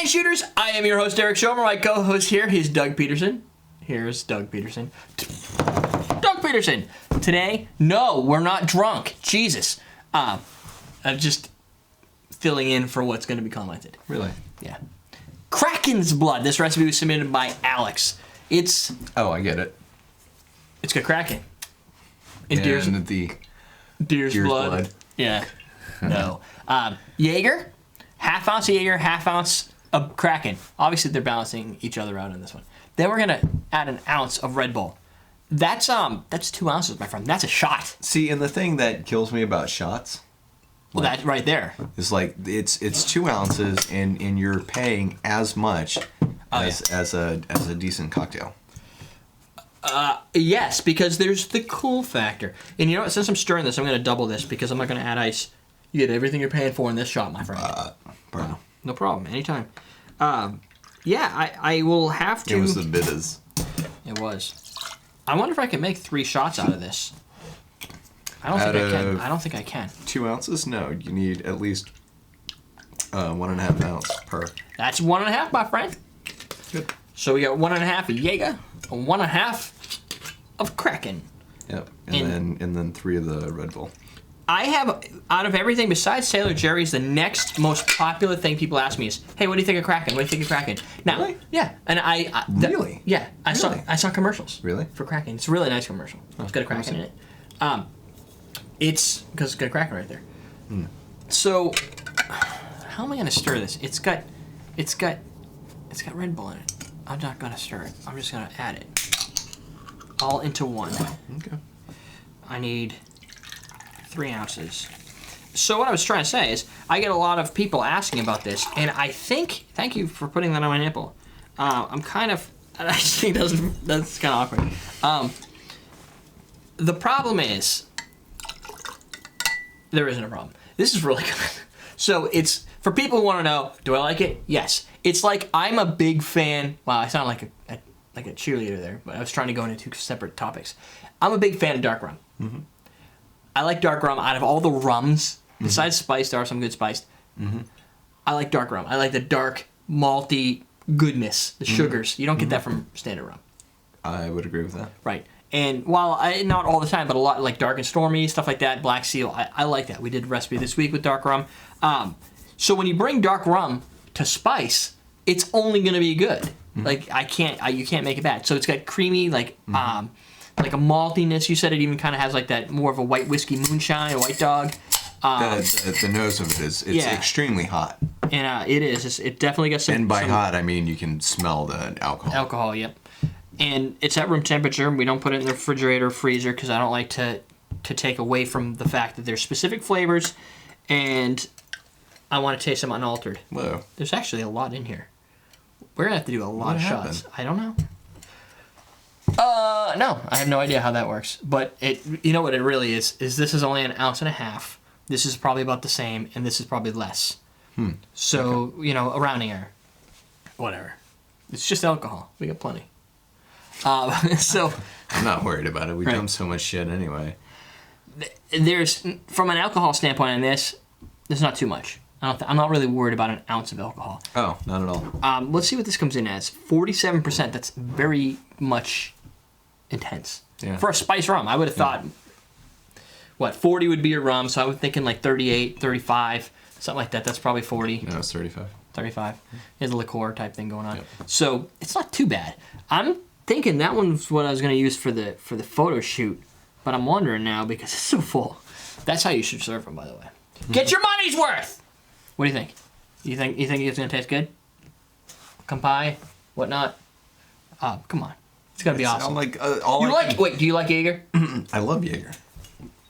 Shooters, I am your host, Eric Schomer. My co-host here, he's Doug Peterson. Here's Doug Peterson. Doug Peterson! Today, no, we're not drunk. Jesus. I'm just filling in for what's going to be commented. Really? Yeah. Kraken's blood. This recipe was submitted by Alex. It's... Oh, I get it. It's got Kraken. And the deer's blood. Yeah. No. Jager. Half ounce of Jager, half ounce of Kraken. Obviously, they're balancing each other out in this one. Then we're going to add an ounce of Red Bull. That's 2 ounces, my friend. That's a shot. See, and the thing that kills me about shots... Well, that right there. It's like, it's 2 ounces, and you're paying as much as a decent cocktail. Yes, because there's the cool factor. And you know what? Since I'm stirring this, I'm going to double this because I'm not going to add ice. You get everything you're paying for in this shot, my friend. Bro. No problem. Anytime. Yeah, I will have to... It was the bitters. It was. I wonder if I can make 3 shots out of this. I don't think I can. I don't think I can. 2 ounces? No, you need at least 1.5 ounce per. That's 1.5, my friend. Good. So we got 1.5 of Jager, 1.5 of Kraken. Yep, and then 3 of the Red Bull. I have, out of everything besides Sailor Jerry's, the next most popular thing people ask me is, "Hey, what do you think of Kraken? What do you think of Kraken?" Now, really? Yeah, and really? Yeah, I saw commercials. Really? For Kraken, it's a really nice commercial. It's got a Kraken in it. It's because it's got a Kraken right there. So, how am I gonna stir this? It's got Red Bull in it. I'm not gonna stir it. I'm just gonna add it all into one. Okay. I need 3 ounces. So what I was trying to say is, I get a lot of people asking about this, and I think, thank you for putting that on my nipple. I just think that's kind of awkward. The problem is, there isn't a problem. This is really good. So it's, for people who want to know, do I like it? Yes. It's like, I'm a big fan, wow, I sound like a cheerleader there, but I was trying to go into 2 separate topics. I'm a big fan of dark rum. Mm-hmm. I like dark rum out of all the rums. Besides spiced, there are some good spiced. Mm-hmm. I like dark rum. I like the dark, malty goodness, the sugars. You don't get that from standard rum. I would agree with that. Right. And while not all the time, but a lot, like Dark and Stormy, stuff like that, Black Seal, I like that. We did a recipe this week with dark rum. So when you bring dark rum to spice, it's only going to be good. Mm-hmm. Like, you can't make it bad. So it's got creamy, like a maltiness. You said it even kind of has like that more of a white whiskey moonshine, a white dog. The nose of it is extremely hot. And it is. It definitely got some... And by hot, I mean you can smell the alcohol. Alcohol, yep. And it's at room temperature. We don't put it in the refrigerator or freezer because I don't like to take away from the fact that there's specific flavors, and I want to taste them unaltered. Whoa. There's actually a lot in here. We're going to have to do a lot of shots. I don't know. No, I have no idea how that works. But you know what it really is this is only 1.5 ounces. This is probably about the same, and this is probably less. So, a rounding error. Whatever. It's just alcohol. We got plenty. So I'm not worried about it. We right. dump so much shit anyway. There's, from an alcohol standpoint on this, there's not too much. I'm not really worried about 1 ounce of alcohol. Oh, not at all. Let's see what this comes in as. 47%. That's very much intense. Yeah. For a spice rum, I would have thought, 40 would be a rum, so I was thinking like 38, 35, something like that. That's probably 40. No, it's 35. 35. There's a liqueur type thing going on. Yep. So it's not too bad. I'm thinking that one's what I was going to use for the photo shoot, but I'm wondering now because it's so full. That's how you should serve them, by the way. Get your money's worth! What do you think? You think it's going to taste good? Kampai? Whatnot? Come on. It's got to be awesome. Wait, do you like Jager? I love Jager.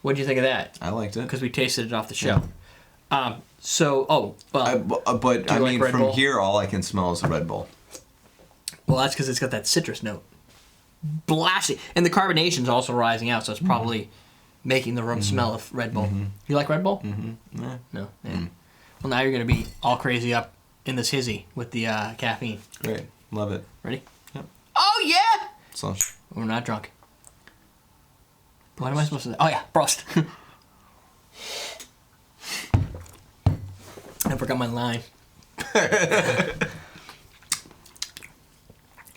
What did you think of that? I liked it. Because we tasted it off the show. Yeah. But I mean, from here, all I can smell is the Red Bull. Well, that's because it's got that citrus note. Blasting. And the carbonation's also rising out, so it's probably making the rum smell of Red Bull. Mm-hmm. You like Red Bull? Mm-hmm. Yeah. No? Yeah. Well, now you're going to be all crazy up in this hizzy with the caffeine. Great. Love it. Ready? Yep. Oh, yeah! Slush. We're not drunk. What am I supposed to do? Oh, yeah. Prost. I forgot my line.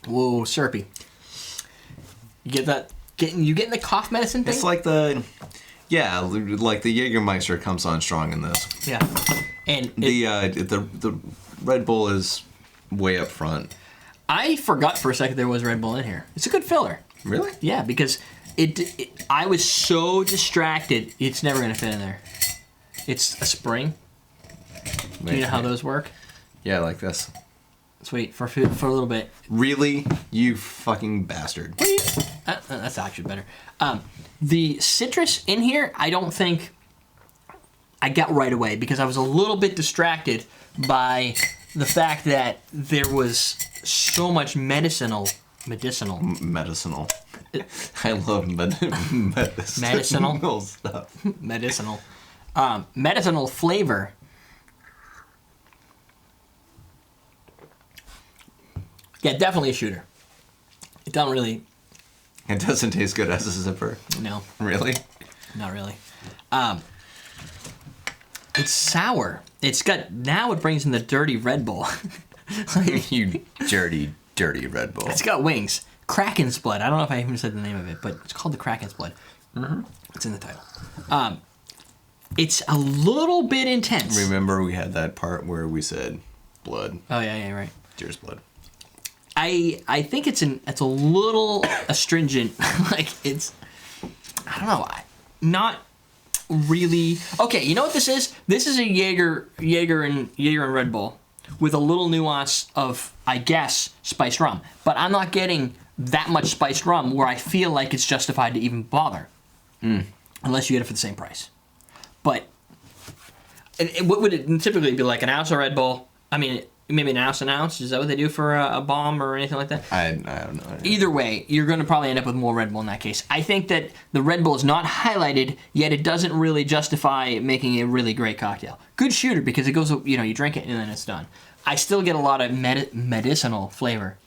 Whoa, syrupy. You get that? You getting the cough medicine thing? It's like the Jagermeister comes on strong in this. Yeah. And the Red Bull is way up front. I forgot for a second there was Red Bull in here. It's a good filler. Really? Yeah, because I was so distracted. It's never gonna fit in there. It's a spring. Do you know how those work? Yeah, like this. Sweet, for a little bit. Really? You fucking bastard. That's actually better. The citrus in here, I don't think I got right away because I was a little bit distracted by the fact that there was so much medicinal. Medicinal. I love medicinal stuff. Medicinal flavor. Yeah, definitely a shooter. It don't really. It doesn't taste good as a zipper. No. Really? Not really. It's sour. Now it brings in the dirty Red Bull. You dirty Red Bull. It's got wings. Kraken's blood. I don't know if I even said the name of it, but it's called the Kraken's blood. Mm-hmm. It's in the title. It's a little bit intense. Remember we had that part where we said blood. Oh yeah, right. Deer's blood. I think it's a little astringent. Like it's, I don't know, not really. Okay, you know what this is? This is a Jager and Red Bull with a little nuance of, I guess, spiced rum. But I'm not getting that much spiced rum where I feel like it's justified to even bother, unless you get it for the same price. But what would it typically be, like an ounce of Red Bull? I mean, maybe an ounce. Is that what they do for a bomb or anything like that? I don't know. Either way, you're going to probably end up with more Red Bull in that case. I think that the Red Bull is not highlighted, yet it doesn't really justify making a really great cocktail. Good shooter because it goes, you drink it and then it's done. I still get a lot of medicinal flavor,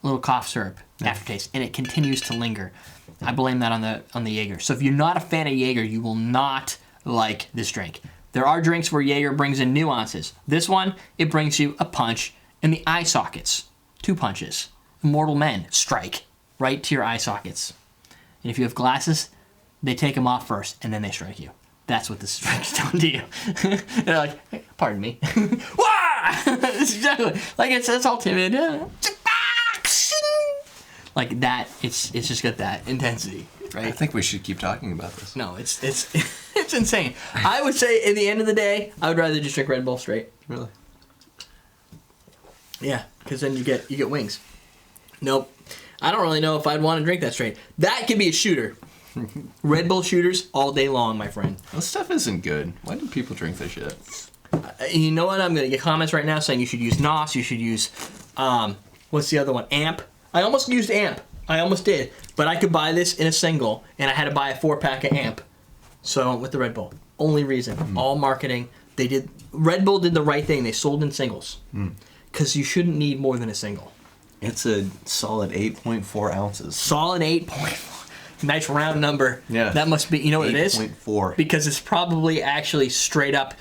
a little cough syrup aftertaste, and it continues to linger. I blame that on the Jager. So if you're not a fan of Jager, you will not like this drink. There are drinks where Jager brings in nuances. This one, it brings you a punch in the eye sockets. 2 punches. Mortal men strike right to your eye sockets. And if you have glasses, they take them off first, and then they strike you. That's what this drink is doing to you. They're like, hey, pardon me. Wah! It's exactly like it's all timid. Like that, it's just got that intensity. Right? I think we should keep talking about this. No, it's it's insane. I would say at the end of the day, I would rather just drink Red Bull straight. Really? Yeah, because then you get wings. Nope. I don't really know if I'd want to drink that straight. That could be a shooter. Red Bull shooters all day long, my friend. This stuff isn't good. Why do people drink this shit? You know what? I'm going to get comments right now saying you should use NOS, you should use, what's the other one? AMP. I almost used AMP. I almost did. But I could buy this in a single, and I had to buy a 4-pack of AMP. So I went with the Red Bull. Only reason. All marketing. Red Bull did the right thing. They sold in singles. Because you shouldn't need more than a single. It's a solid 8.4 ounces. Solid 8.4. Nice round number. Yeah. That must be, you know what it is? 8.4. Because it's probably actually straight up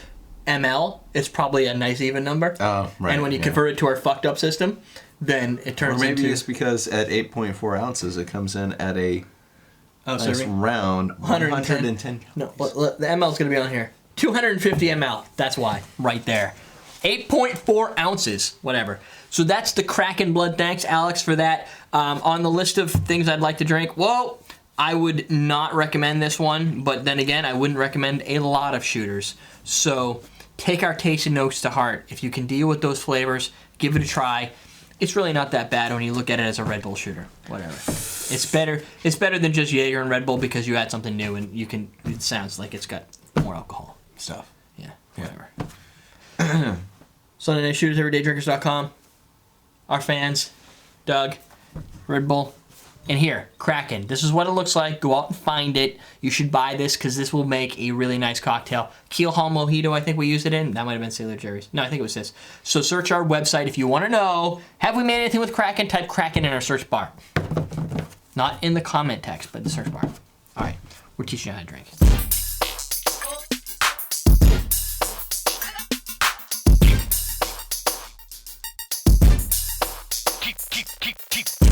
ML. It's probably a nice even number. Oh, right. And when you convert it to our fucked up system, then it turns into... Or maybe it's because at 8.4 ounces, it comes in at a nice round 110. No, the ML is going to be on here. 250 ml. That's why. Right there. 8.4 ounces. Whatever. So that's the Kraken blood. Thanks, Alex, for that. On the list of things I'd like to drink, whoa, I would not recommend this one. But then again, I wouldn't recommend a lot of shooters. So take our tasting notes to heart. If you can deal with those flavors, give it a try. It's really not that bad when you look at it as a Red Bull shooter. Whatever. It's better than just Jager and Red Bull because you add something new and it sounds like it's got more alcohol. Stuff. Yeah, whatever. Sunday Night Shooters, EverydayDrinkers.com. Our fans, Doug, Red Bull, and here, Kraken. This is what it looks like. Go out and find it. You should buy this because this will make a really nice cocktail. Keel Hall Mojito, I think we used it in. That might have been Sailor Jerry's. No, I think it was this. So search our website if you want to know, have we made anything with Kraken? Type Kraken in our search bar. Not in the comment text, but the search bar. All right, we're teaching you how to drink. keep.